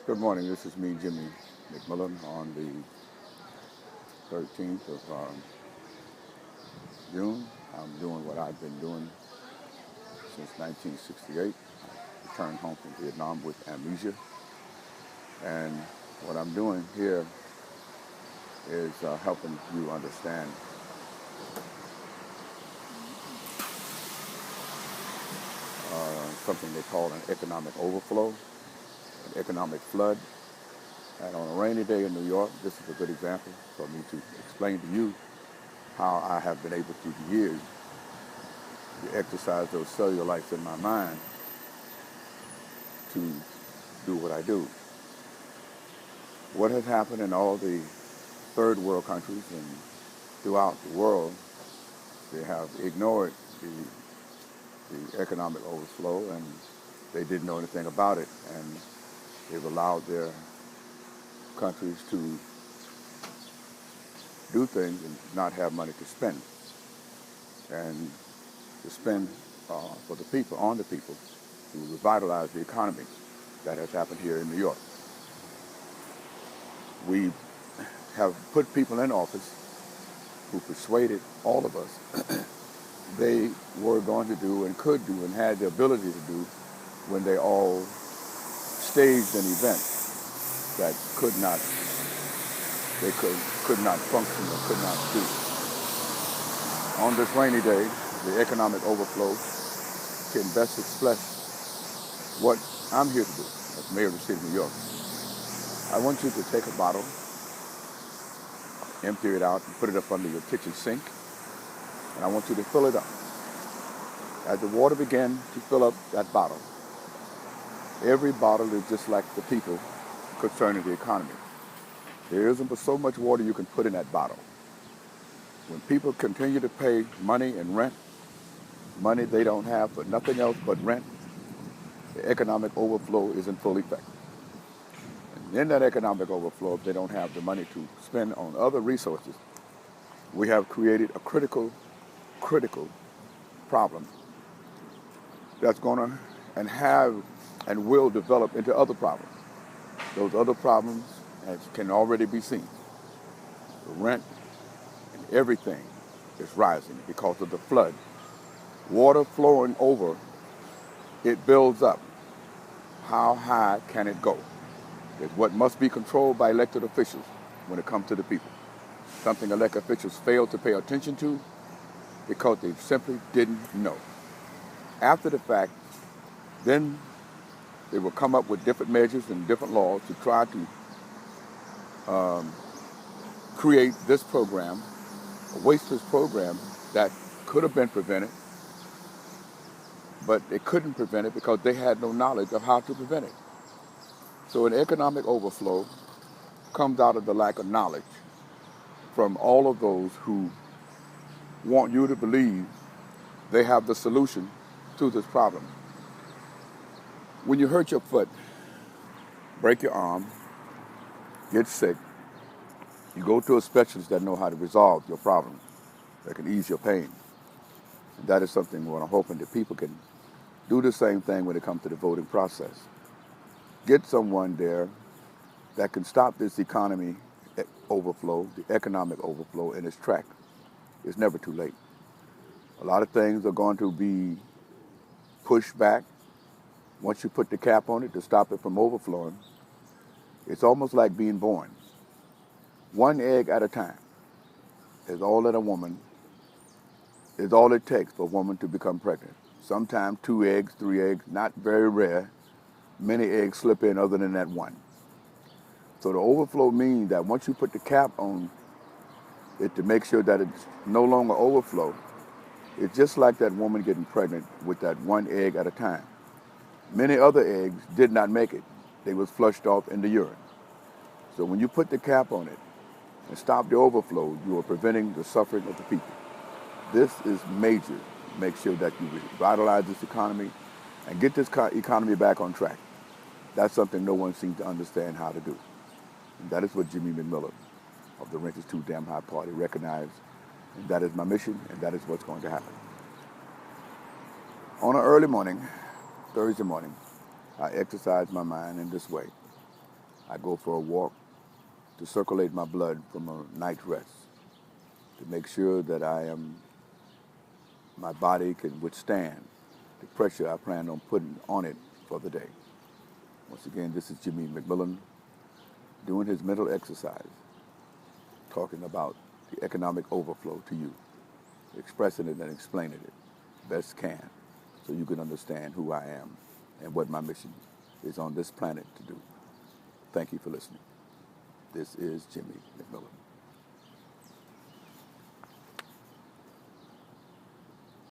Good morning. This is me, Jimmy McMillan, on the 13th of June. I'm doing what I've been doing since 1968. I returned home from Vietnam with amnesia. And what I'm doing here is helping you understand something they call an economic overflow, an economic flood. And on a rainy day in New York, this is a good example for me to explain to you how I have been able through the years to exercise those cellulites in my mind to do what I do. What has happened in all the third world countries and throughout the world, they have ignored the economic overflow, and they didn't know anything about it, and they've allowed their countries to do things and not have money to spend, and to spend for the people, on the people, to revitalize the economy. That has happened here in New York. We have put people in office who persuaded all of us they were going to do and could do and had the ability to do when they all staged an event that they could not function or could not do. On this rainy day, the economic overflow can best express what I'm here to do as mayor of the city of New York. I want you to take a bottle, empty it out, and put it up under your kitchen sink, and I want you to fill it up. As the water began to fill up that bottle, every bottle is just like the people concerning the economy. There isn't but so much water you can put in that bottle. When people continue to pay money and rent, money they don't have for nothing else but rent, the economic overflow is in full effect. And in that economic overflow, if they don't have the money to spend on other resources, we have created a critical problem that's going to and have and will develop into other problems. Those other problems can already be seen. The rent and everything is rising because of the flood. Water flowing over, it builds up. How high can it go? It's what must be controlled by elected officials when it comes to the people. Something elected officials failed to pay attention to because they simply didn't know. After the fact, then they will come up with different measures and different laws to try to create this program, a wasteless program that could have been prevented, but they couldn't prevent it because they had no knowledge of how to prevent it. So an economic overflow comes out of the lack of knowledge from all of those who want you to believe they have the solution to this problem. When you hurt your foot, break your arm, get sick, you go to a specialist that know how to resolve your problem, that can ease your pain. And that is something we're hoping that people can do the same thing when it comes to the voting process. Get someone there that can stop this economy overflow, the economic overflow in its track. It's never too late. A lot of things are going to be pushed back. Once you put the cap on it to stop it from overflowing, it's almost like being born. One egg at a time is all that is all it takes for a woman to become pregnant. Sometimes 2 eggs, 3 eggs, not very rare. Many eggs slip in other than that one. So the overflow means that once you put the cap on it to make sure that it's no longer overflow, it's just like that woman getting pregnant with that 1 egg at a time. Many other eggs did not make it. They was flushed off in the urine. So when you put the cap on it and stop the overflow, you are preventing the suffering of the people. This is major. Make sure that you revitalize this economy and get this economy back on track. That's something no one seems to understand how to do. And that is what Jimmy McMillan of the Rent is Too Damn High Party recognized. And that is my mission, and that is what's going to happen. On an early morning, Thursday morning, I exercised my mind in this way. I go for a walk to circulate my blood from a night's rest, to make sure that my body can withstand the pressure I plan on putting on it for the day. Once again, this is Jimmy McMillan doing his mental exercise, talking about the economic overflow to you, expressing it and explaining it best can so you can understand who I am and what my mission is on this planet to do. Thank you for listening. This is Jimmy McMillan.